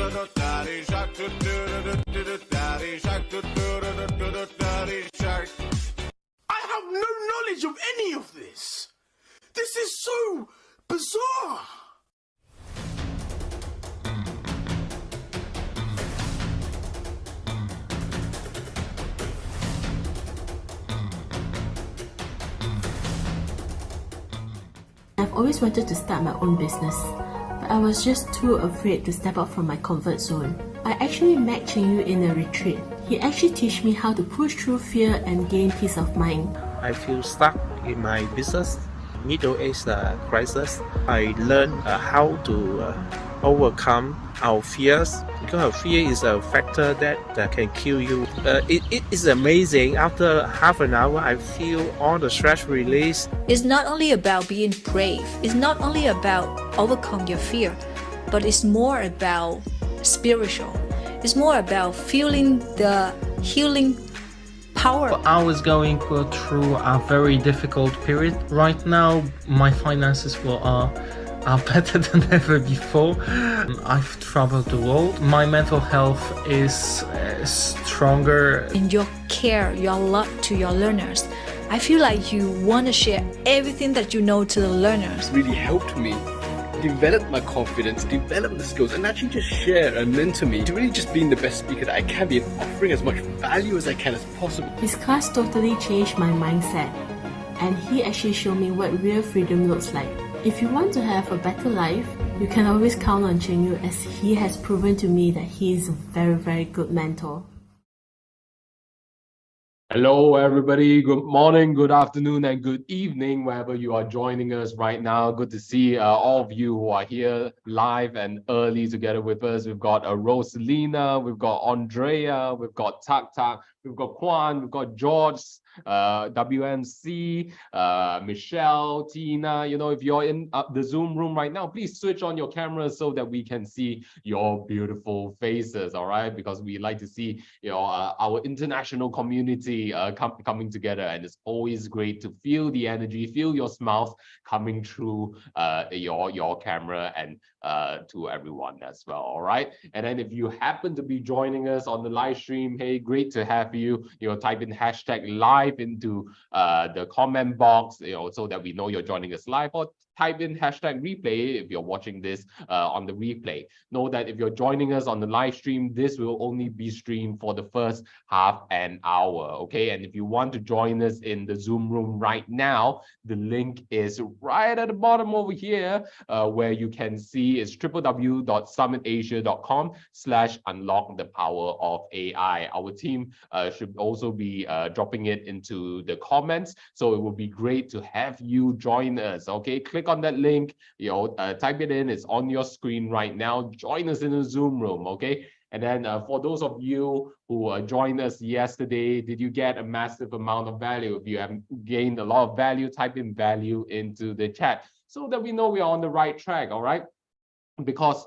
Daddy shark, daddy shark, daddy shark. I have no knowledge of any of this. This is so bizarre. I've always wanted to start my own business, but I was just too afraid to step out from my comfort zone. I actually met Ching Yu in a retreat. He actually teach me how to push through fear and gain peace of mind. I feel stuck in my business, middle-age crisis. I learned how to overcome our fears, because our fear is a factor that can kill you. It is amazing. After half an hour, I feel all the stress release. It's not only about being brave, it's not only about overcome your fear, but it's more about spiritual. It's more about feeling the healing power. I was going through a very difficult period. Right now, my finances are better than ever before. I've traveled the world. My mental health is stronger. In your care, your love to your learners, I feel like you want to share everything that you know to the learners. Really helped me develop my confidence, develop the skills, and actually just share and mentor me to really just being the best speaker that I can be and offering as much value as I can as possible. His class totally changed my mindset, and he actually showed me what real freedom looks like. If you want to have a better life, you can always count on Ching Yu, as he has proven to me that he is a very, very good mentor. Hello, everybody. Good morning, good afternoon, and good evening, wherever you are joining us right now. Good to see all of you who are here live and early together with us. We've got Rosalina, we've got Andrea, we've got Tak Tak, we've got Kwan, we've got George, WMC, Michelle, Tina. You know, if you're in the Zoom room right now, please switch on your cameras so that we can see your beautiful faces, all right? Because we like to see, you know, our international community coming together, and it's always great to feel the energy, feel your smiles coming through your camera, and to everyone as well, all right? And then if you happen to be joining us on the live stream, hey, great to have you. You know, type in #live into the comment box, you know, so that we know you're joining us live, or type in #replay if you're watching this on the replay. Know that if you're joining us on the live stream, this will only be streamed for the first half an hour, okay? And if you want to join us in the Zoom room right now, the link is right at the bottom over here, where you can see it's www.summitasia.com/unlock the power of AI. Our team should also be dropping it into the comments, so it would be great to have you join us, okay? Click on that link, you know, type it in, it's on your screen right now. Join us in the Zoom room, okay? And then for those of you who joined us yesterday, did you get a massive amount of value? If you have gained a lot of value, type in value into the chat so that we know we are on the right track, all right? Because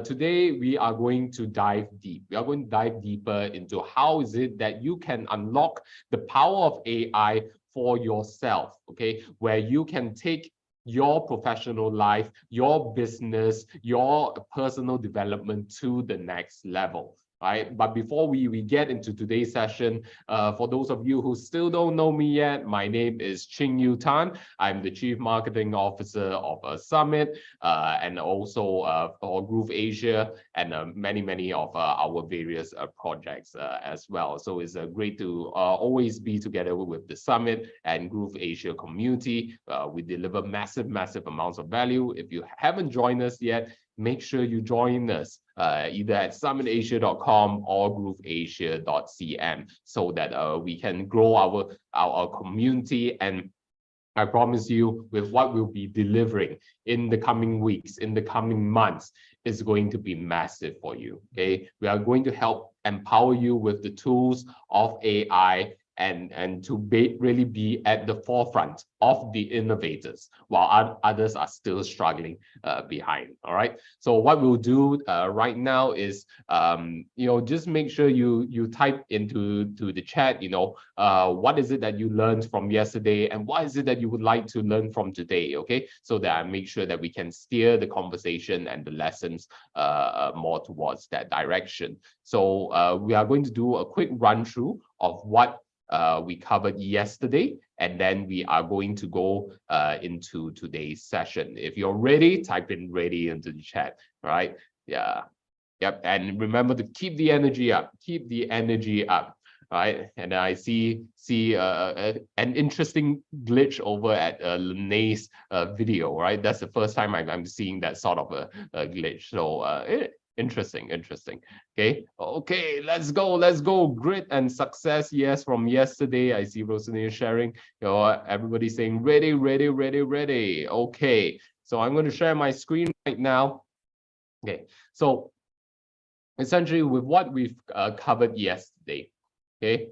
today we are going to dive deep. We are going to dive deeper into how is it that you can unlock the power of AI for yourself, okay? Where you can take your professional life, your business, your personal development to the next level. Right? But before we get into today's session, for those of you who still don't know me yet, my name is Ching Yu Tan. I'm the Chief Marketing Officer of Summit, and also for Groove Asia, and many of our various projects as well. So it's great to always be together with the Summit and Groove Asia community. We deliver massive amounts of value. If you haven't joined us yet, make sure you join us either at summitasia.com or grooveasia.cm, so that we can grow our community. And I promise you, with what we'll be delivering in the coming weeks, in the coming months, is going to be massive for you, okay? We are going to help empower you with the tools of AI and to really be at the forefront of the innovators, while others are still struggling behind. All right. So what we'll do right now is, just make sure you type into the chat, what is it that you learned from yesterday, and what is it that you would like to learn from today? Okay, so that I make sure that we can steer the conversation and the lessons more towards that direction. So we are going to do a quick run through of what we covered yesterday, and then we are going to go into today's session. If you're ready, type in ready into the chat, right? Yeah. Yep. And remember to keep the energy up, right? And I see an interesting glitch over at Lene's video, right? That's the first time I'm seeing that sort of a glitch. So interesting. Okay, let's go. Grit and success, yes, from yesterday. I see Rosalie sharing, everybody saying ready. Okay, so I'm going to share my screen right now. Okay, so essentially with what we've covered yesterday, okay,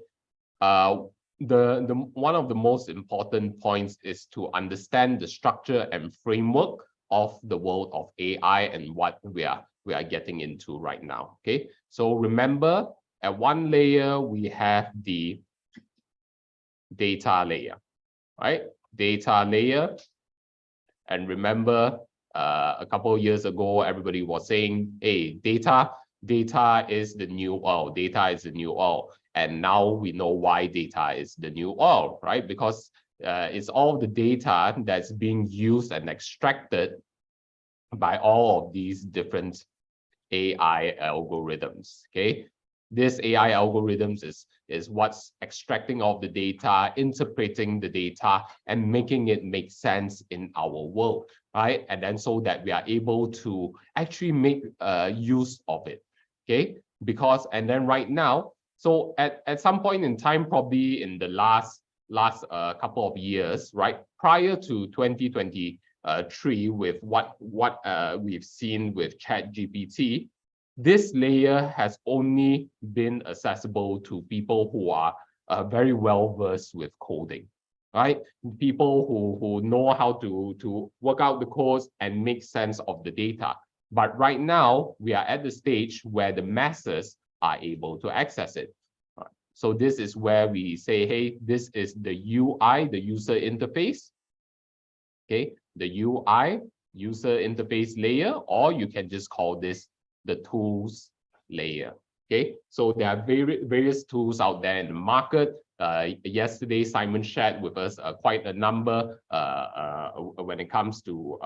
the one of the most important points is to understand the structure and framework of the world of AI and what we are getting into right now. Okay, so remember, at one layer we have the data layer, right? Data layer. And remember, a couple of years ago, everybody was saying, hey, data is the new oil. And now we know why data is the new oil, right? Because it's all the data that's being used and extracted by all of these different AI algorithms. Okay, this AI algorithms is what's extracting all the data, interpreting the data, and making it make sense in our world, right? And then so that we are able to actually make use of it. Okay, because and then right now, so at some point in time, probably in the last couple of years, right, prior to 2023, with what we've seen with ChatGPT, this layer has only been accessible to people who are very well versed with coding, right? People who know how to work out the codes and make sense of the data. But right now, we are at the stage where the masses are able to access it. So this is where we say, hey, this is the UI, the user interface. Okay, the UI, user interface layer, or you can just call this the tools layer. Okay, so there are various tools out there in the market. Yesterday, Simon shared with us quite a number when it comes to,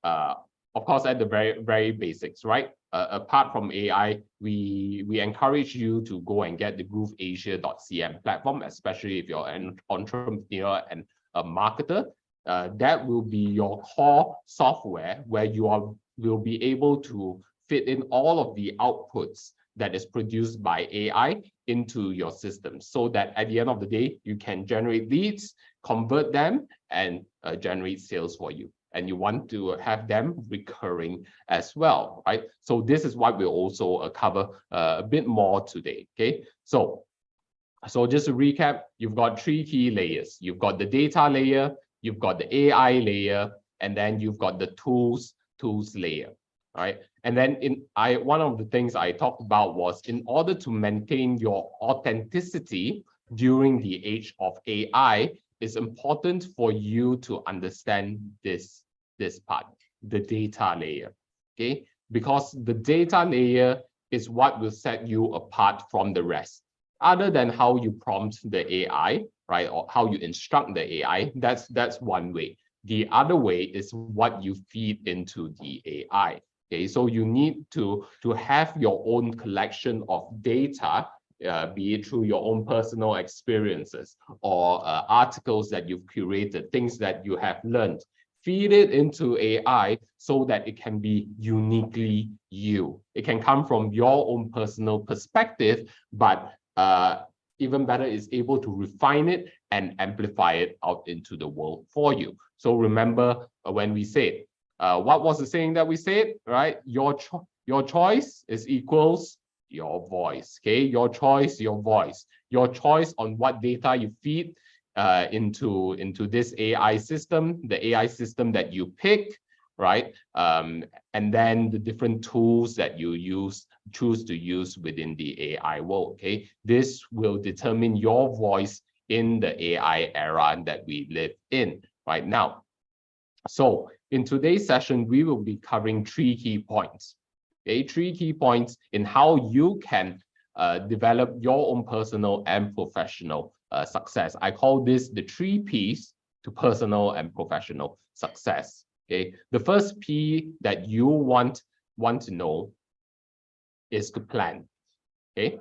of course, at the very basics, right? Apart from AI, we encourage you to go and get the grooveasia.cm platform, especially if you're an entrepreneur and a marketer. That will be your core software where you will be able to fit in all of the outputs that is produced by AI into your system, so that at the end of the day, you can generate leads, convert them, and generate sales for you. And you want to have them recurring as well, right? So this is what we'll also cover a bit more today, okay? So just to recap, you've got three key layers. You've got the data layer, you've got the AI layer, and then you've got the tools layer, right? And then one of the things I talked about was, in order to maintain your authenticity during the age of AI, it's important for you to understand this part, the data layer, okay? Because the data layer is what will set you apart from the rest. Other than how you prompt the AI, right, or how you instruct the AI, that's one way. The other way is what you feed into the AI. Okay, so you need to have your own collection of data, be it through your own personal experiences or articles that you've curated, things that you have learned. Feed it into AI so that it can be uniquely you. It can come from your own personal perspective, but even better, is able to refine it and amplify it out into the world for you. So remember when we said, what was the saying that we said, right? Your choice is equals your voice. Okay, your choice, your voice, your choice on what data you feed into this AI system, the AI system that you pick, right? And then the different tools that you choose to use within the AI world. Okay, this will determine your voice in the AI era that we live in right now. So in today's session, we will be covering 3 key points. Okay, 3 key points in how you can develop your own personal and professional success. I call this the 3 Ps to personal and professional success. Okay, the first P that you want to know is to plan. Okay,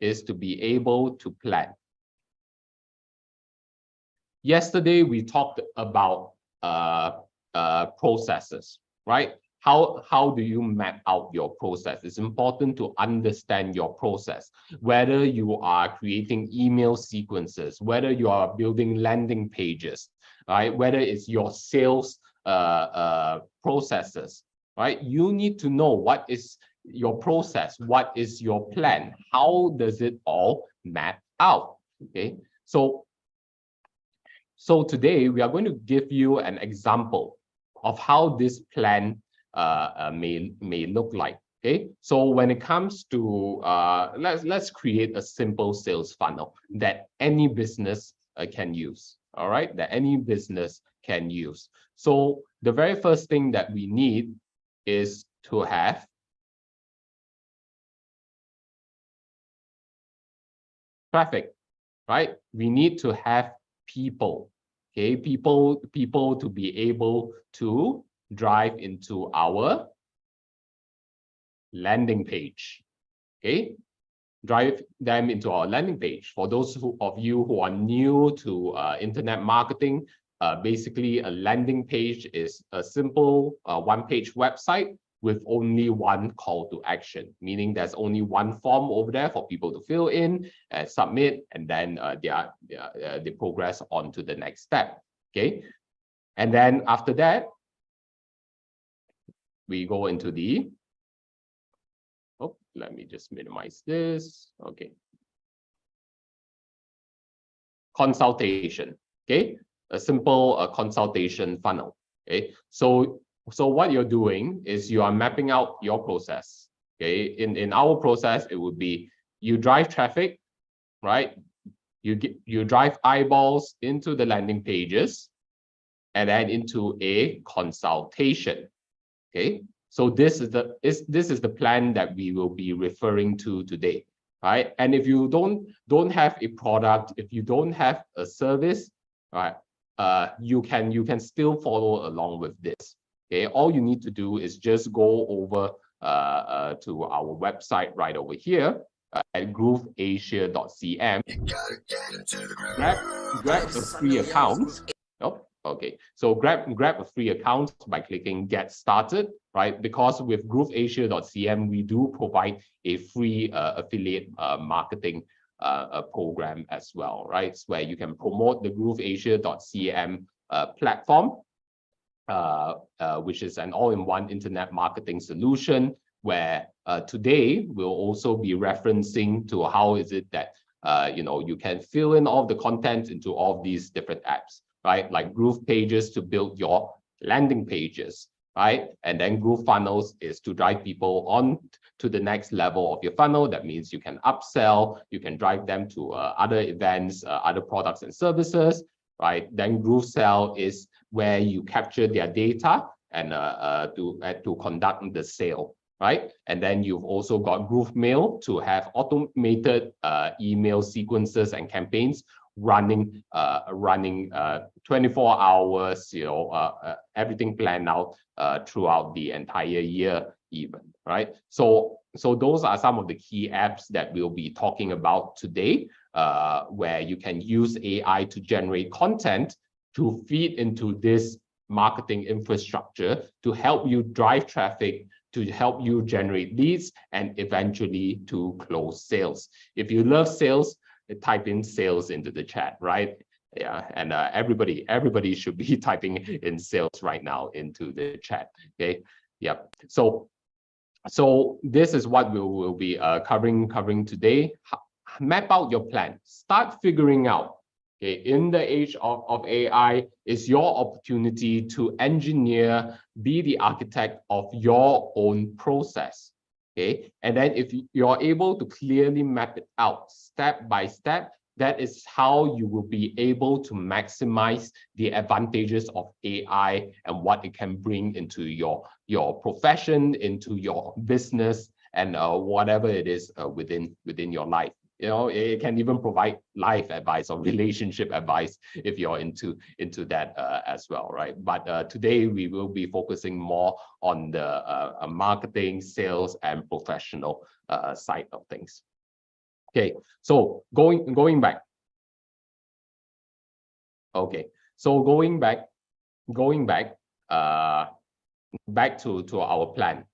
is to be able to plan. Yesterday we talked about processes, right? How do you map out your process? It's important to understand your process, whether you are creating email sequences, whether you are building landing pages, right? Whether it's your sales processes, right? You need to know what is your process, what is your plan, how does it all map out, okay? So today we are going to give you an example of how this plan may look like. Okay, so when it comes to let's create a simple sales funnel that any business can use. All right, that any business can use. So the very first thing that we need is to have traffic, right? We need to have people. Okay, people to be able to drive into our landing page. Okay, drive them into our landing page. For those of you who are new to internet marketing, basically a landing page is a simple one-page website with only one call to action, meaning there's only one form over there for people to fill in and submit, and then they progress on to the next step. Okay, and then after that, we go into the, oh, let me just minimize this. Okay, consultation. Okay, a simple consultation funnel. Okay, so what you're doing is you are mapping out your process. Okay, in our process, it would be you drive traffic, right? You drive eyeballs into the landing pages and then into a consultation. Okay, so this is the plan that we will be referring to today, right? And if you don't have a product, if you don't have a service, right, you can still follow along with this. Okay, all you need to do is just go over to our website right over here at grooveasia.cm. Grab a free account. Oh, okay, so grab a free account by clicking Get Started, right? Because with grooveasia.cm, we do provide a free affiliate marketing program as well, right? It's where you can promote the grooveasia.cm platform, which is an all-in-one internet marketing solution, where today we'll also be referencing to how is it that you can fill in all the content into all of these different apps, right? Like Groove Pages to build your landing pages, right? And then Groove Funnels is to drive people on to the next level of your funnel. That means you can upsell, you can drive them to other events, other products and services, right? Then Groove Sell is where you capture their data and to conduct the sale, right? And then you've also got Groove Mail to have automated email sequences and campaigns running 24 hours, everything planned out throughout the entire year even, right? So those are some of the key apps that we'll be talking about today, where you can use AI to generate content to feed into this marketing infrastructure to help you drive traffic, to help you generate leads, and eventually to close sales. If you love sales, type in sales into the chat, right? Yeah, and everybody should be typing in sales right now into the chat. Okay, yep. So So this is what we will be covering today. Map out your plan. Start figuring out. Okay, in the age of AI, is your opportunity to engineer, be the architect of your own process. Okay, and then if you're able to clearly map it out step by step, that is how you will be able to maximize the advantages of AI and what it can bring into your profession, into your business, and whatever it is within your life. You know, it can even provide life advice or relationship advice if you're into that as well, right? But today we will be focusing more on the marketing, sales, and professional side of things. Okay, so going back. Okay, so going back back to our plan.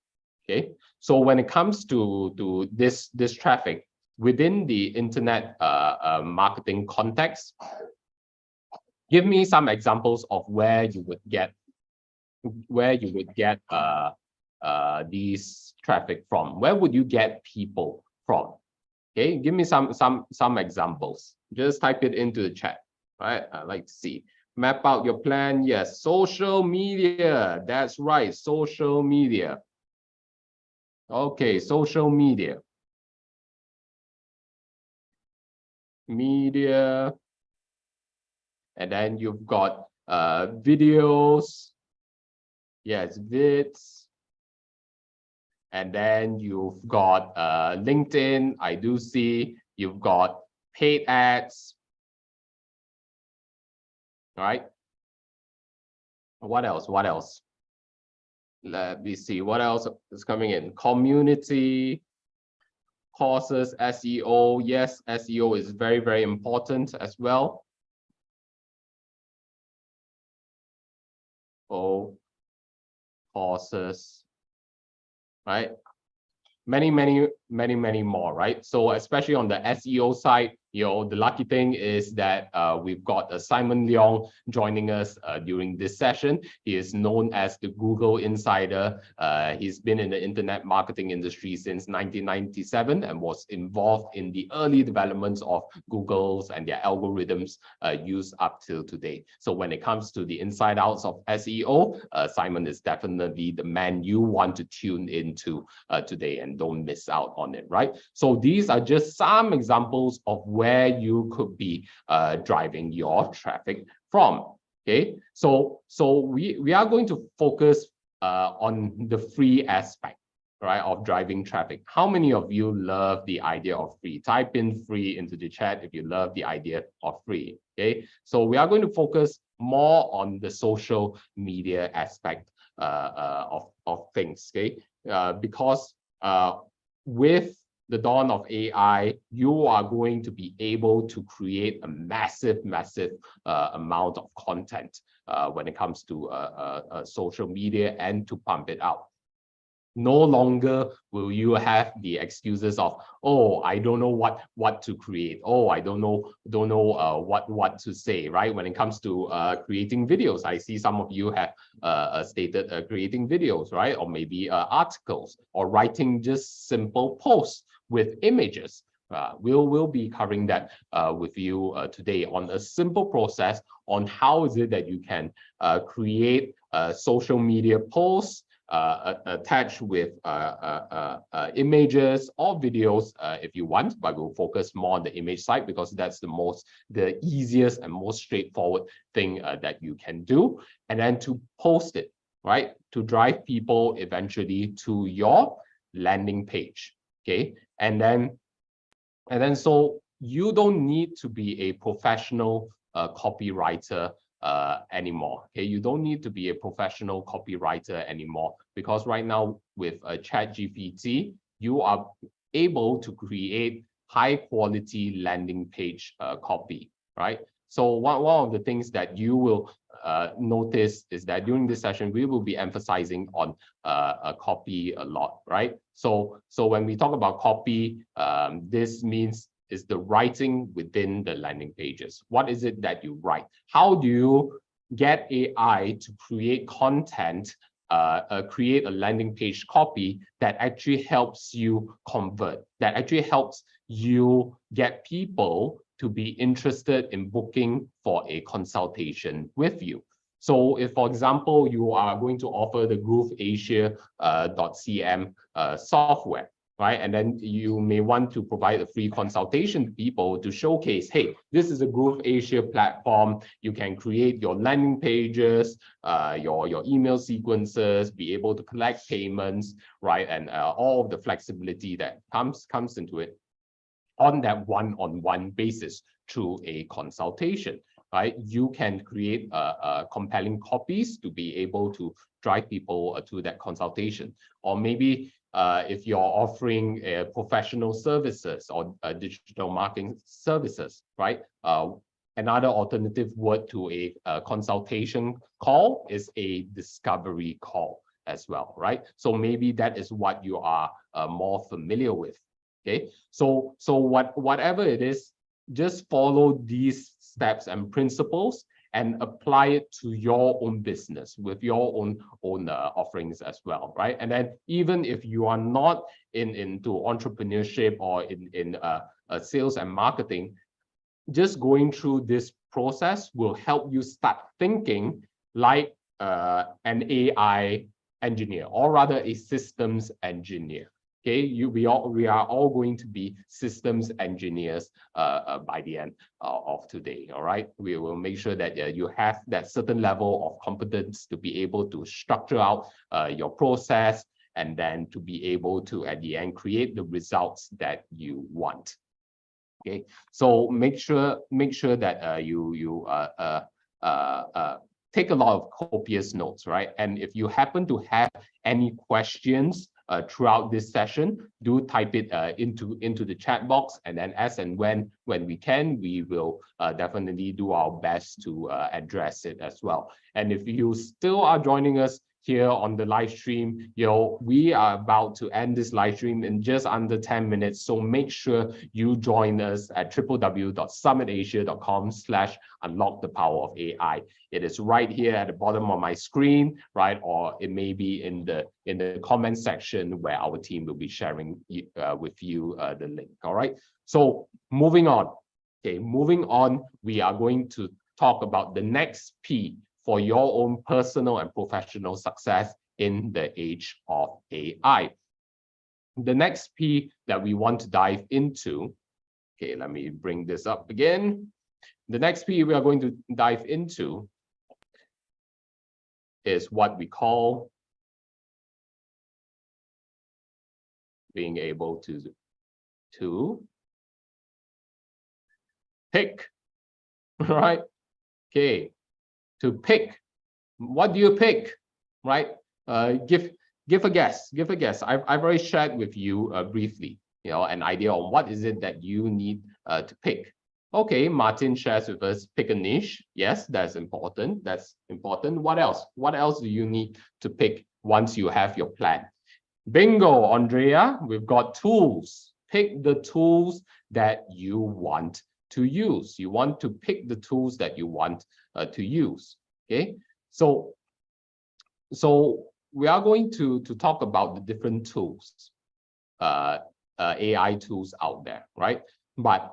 Okay, so when it comes to this traffic within the internet marketing context, give me some examples of where you would get these traffic from. Where would you get people from? Okay, give me some examples. Just type it into the chat. Right, I'd like to see. Map out your plan. Yes, social media. That's right, social media. Okay, social media. Media. And then you've got videos. Yes, vids. And then you've got LinkedIn. I do see you've got paid ads. All right. What else? What else? Let me see. What else is coming in? Community, courses, SEO. Yes, SEO is very, very important as well. Oh, courses, right? Many more, right? So especially on the SEO side, you know, the lucky thing is that we've got Simon Leong joining us during this session. He is known as the Google Insider. He's been in the internet marketing industry since 1997 and was involved in the early developments of Google's and their algorithms used up till today. So when it comes to the inside outs of SEO, Simon is definitely the man you want to tune into today, and don't miss out on it, right? So these are just some examples of where you could be driving your traffic from. Okay, so we are going to focus on the free aspect, right, of driving traffic. How many of you love the idea of free? Type in free into the chat if you love the idea of free. Okay, so we are going to focus more on the social media aspect of things. Okay, because with the dawn of AI, you are going to be able to create a massive amount of content when it comes to social media and to pump it out. No longer will you have the excuses of, oh, I don't know what to create. Oh, I don't know what to say, right? When it comes to creating videos, I see some of you have stated creating videos, right? Or maybe articles, or writing just simple posts with images. We'll be covering that with you today on a simple process on how is it that you can create social media posts attached with images or videos if you want, but we'll focus more on the image side because that's the easiest and most straightforward thing that you can do, and then to post it, right, to drive people eventually to your landing page. Okay, and then so you don't need to be a professional copywriter anymore. Okay, you don't need to be a professional copywriter anymore, because right now with ChatGPT, you are able to create high quality landing page copy, right? So one of the things that you will notice is that during this session, we will be emphasizing on copy a lot, right? So when we talk about copy, this means is the writing within the landing pages. What is it that you write? How do you get AI to create content create a landing page copy that actually helps you convert, that actually helps you get people to be interested in booking for a consultation with you. So if, for example, you are going to offer the GrooveAsia.cm software, right? And then you may want to provide a free consultation to people to showcase, hey, this is a GrooveAsia platform. You can create your landing pages, your email sequences, be able to collect payments, right? And all of the flexibility that comes into it on that one-on-one basis through a consultation, right? You can create compelling copies to be able to drive people to that consultation. Or maybe if you're offering professional services or digital marketing services, right? Another alternative word to a consultation call is a discovery call as well, right? So maybe that is what you are more familiar with. Okay, so whatever it is, just follow these steps and principles and apply it to your own business with your own offerings as well, right? And then even if you are not into entrepreneurship or in sales and marketing, just going through this process will help you start thinking like an AI engineer, or rather a systems engineer. Okay, we are all going to be systems engineers by the end of today. All right, we will make sure that you have that certain level of competence to be able to structure out your process, and then to be able to at the end create the results that you want. Okay, so make sure that you take a lot of copious notes, right? And if you happen to have any questions throughout this session, do type it into the chat box, and then as and when we can, we will definitely do our best to address it as well. And if you still are joining us here on the live stream, we are about to end this live stream in just under 10 minutes. So make sure you join us at www.summitasia.com/unlock-the-power-of-AI. It is right here at the bottom of my screen, right? Or it may be in the comment section where our team will be sharing with you the link. All right. So moving on. Okay, moving on, we are going to talk about the next P for your own personal and professional success in the age of AI. The next P that we want to dive into, okay, let me bring this up again. The next P we are going to dive into is what we call being able to pick, right? Okay. To pick. What do you pick, right? Give a guess. I've already shared with you briefly, an idea on what is it that you need to pick. Okay, Martin shares with us, pick a niche. Yes, that's important. What else? What else do you need to pick once you have your plan? Bingo, Andrea. We've got tools. Pick the tools that you want to use. You want to pick the tools that you want to use. Okay, so we are going to talk about the different tools, AI tools out there, right? But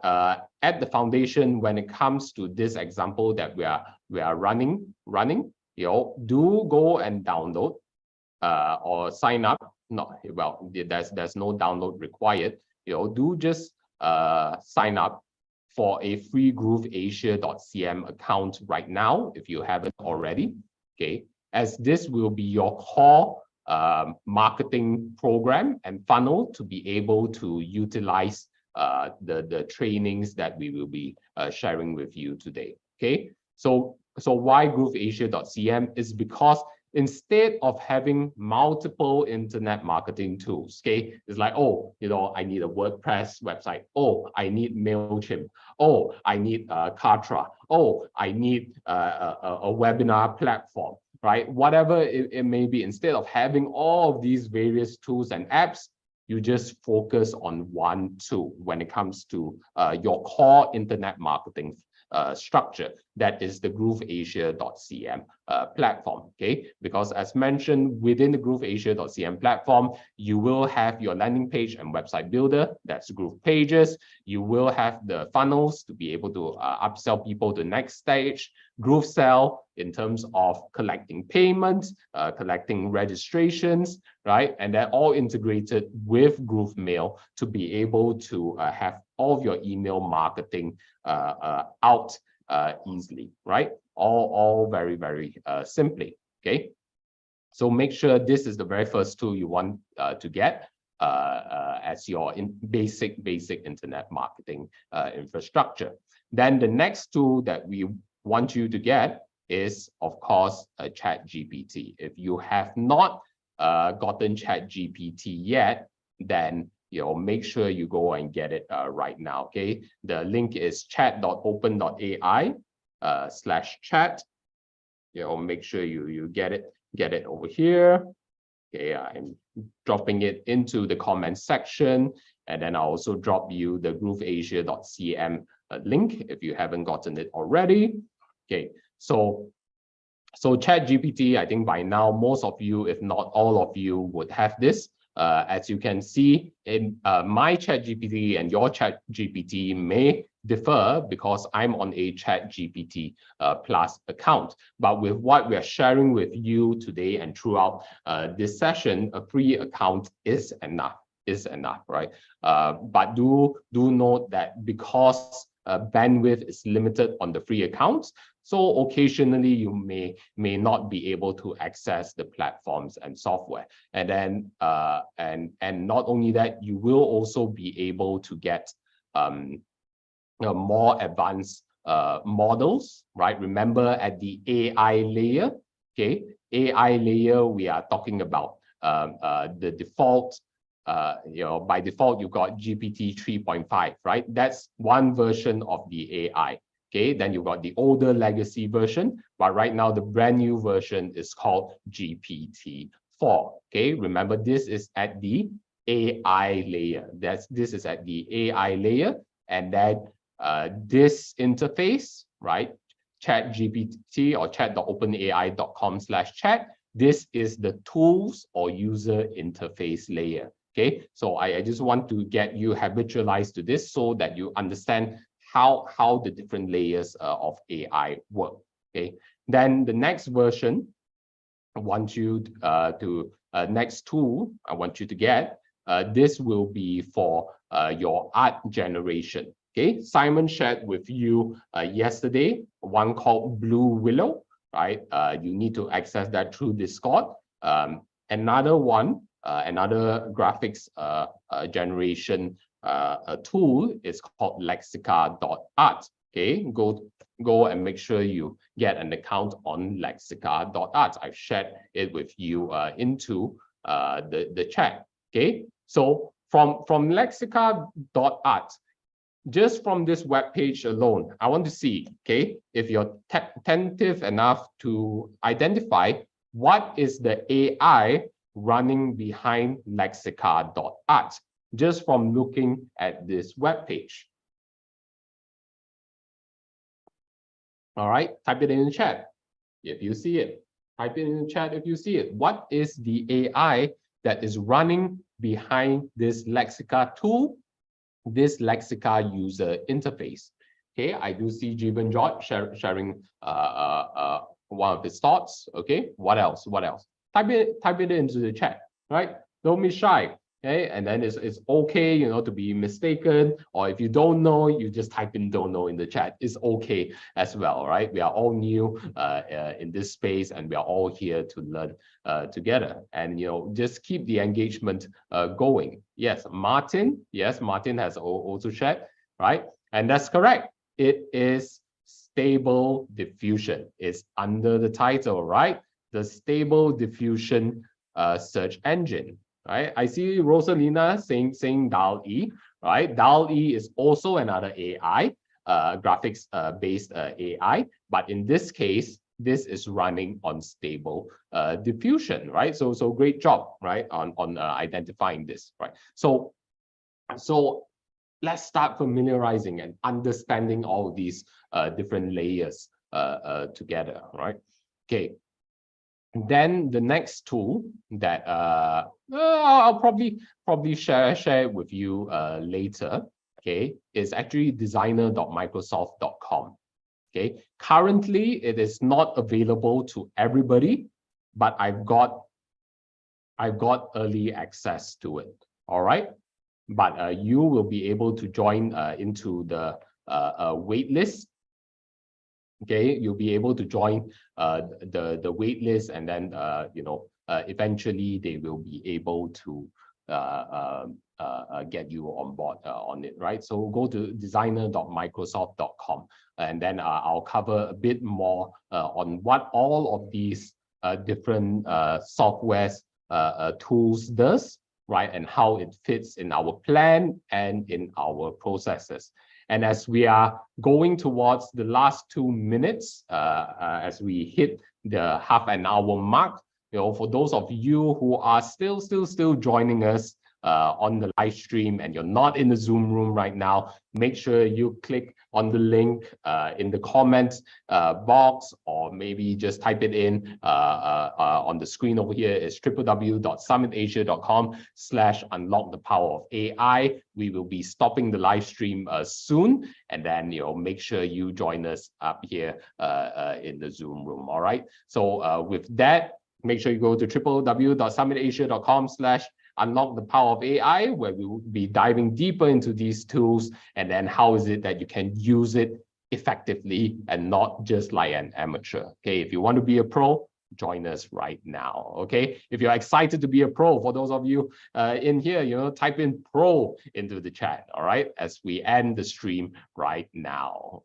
at the foundation, when it comes to this example that we are running, do go and download or sign up. There's no download required. Do just sign up for a free GrooveAsia.cm account right now, if you haven't already, okay? As this will be your core marketing program and funnel to be able to utilize the trainings that we will be sharing with you today, okay? So why GrooveAsia.cm is because instead of having multiple internet marketing tools, okay, it's like, oh, I need a WordPress website. Oh, I need MailChimp. Oh, I need Kartra. Oh, I need a webinar platform, right? Whatever it may be, instead of having all of these various tools and apps, you just focus on one tool when it comes to your core internet marketing structure. That is the grooveasia.cm platform, okay? Because as mentioned, within the grooveasia.cm platform, you will have your landing page and website builder, that's Groove Pages. You will have the funnels to be able to upsell people to next stage, Groove Sell in terms of collecting payments, collecting registrations, right? And they're all integrated with Groove Mail to be able to have all of your email marketing out easily, right? All very, very simply, okay? So make sure this is the very first tool you want to get as your basic internet marketing infrastructure. Then the next tool that we want you to get is, of course, ChatGPT. If you have not gotten ChatGPT yet, then make sure you go and get it right now, okay? The link is chat.open.ai/chat. Make sure you get it over here. Okay, I'm dropping it into the comment section, and then I'll also drop you the grooveasia.cm link if you haven't gotten it already. Okay, so ChatGPT, I think by now most of you, if not all of you, would have this. As you can see, in my ChatGPT and your ChatGPT may differ because I'm on a ChatGPT Plus account. But with what we are sharing with you today and throughout this session, a free account is enough, right? But do note that because bandwidth is limited on the free accounts, so occasionally you may not be able to access the platforms and software. And then and not only that, you will also be able to get more advanced models, right? Remember, at the AI layer, okay, AI layer, we are talking about the default. By default, you got GPT 3.5, right? That's one version of the AI. Okay, then you've got the older legacy version, but right now the brand new version is called GPT-4. Okay, remember this is at the AI layer. This is at the AI layer, and then this interface, right? ChatGPT or chat.openai.com/chat. This is the tools or user interface layer. Okay, so I just want to get you habitualized to this so that you understand how the different layers of AI work. Okay, then the next version, I want you to next tool I want you to get. This will be for your art generation. Okay, Simon shared with you yesterday one called Blue Willow, right? You need to access that through Discord. Another one, another graphics generation a tool is called Lexica.art. Okay, go and make sure you get an account on Lexica.art. I've shared it with you into the chat. Okay, so from Lexica.art, just from this web page alone, I want to see, okay, if you're attentive enough to identify what is the AI running behind Lexica.art. Just from looking at this web page. All right, type it in the chat if you see it. Type it in the chat if you see it. What is the AI that is running behind this Lexica tool, this Lexica user interface? Okay, I do see Jeevan George sharing one of his thoughts. Okay, what else? Type it into the chat, right? Don't be shy. Okay, and then it's okay, to be mistaken, or if you don't know, you just type in "don't know" in the chat. It's okay as well, right? We are all new in this space, and we are all here to learn together. And just keep the engagement going. Yes, Martin. Yes, Martin has also shared, right? And that's correct. It is Stable Diffusion. It's under the title, right? The Stable Diffusion search engine. Right, I see Rosalina saying DALL-E, right? DALL-E is also another AI, graphics based AI, but in this case, this is running on Stable Diffusion, right? So great job, right, on identifying this, right? So let's start familiarizing and understanding all of these different layers together, right? Okay. Then the next tool that I'll probably share with you later, okay, is actually designer.microsoft.com. Okay, currently it is not available to everybody, but I've got early access to it. All right, but you will be able to join into the wait list. Okay, you'll be able to join the wait list, and then eventually they will be able to get you on board on it, right? So go to designer.microsoft.com, and then I'll cover a bit more on what all of these different softwares tools does, right, and how it fits in our plan and in our processes. And as we are going towards the last 2 minutes, as we hit the half an hour mark, for those of you who are still joining us on the live stream and you're not in the Zoom room right now, make sure you click on the link in the comments box, or maybe just type it in on the screen over here. It's www.summitasia.com/unlock-the-power-of-AI. We will be stopping the live stream soon, and then make sure you join us up here in the Zoom room. All right. So with that, make sure you go to www.summitasia.com/unlock-the-power-of-AI, where we will be diving deeper into these tools, and then how is it that you can use it effectively and not just like an amateur. Okay, if you want to be a pro, join us right now. Okay, if you're excited to be a pro, for those of you in here, type in pro into the chat. All right, as we end the stream right now.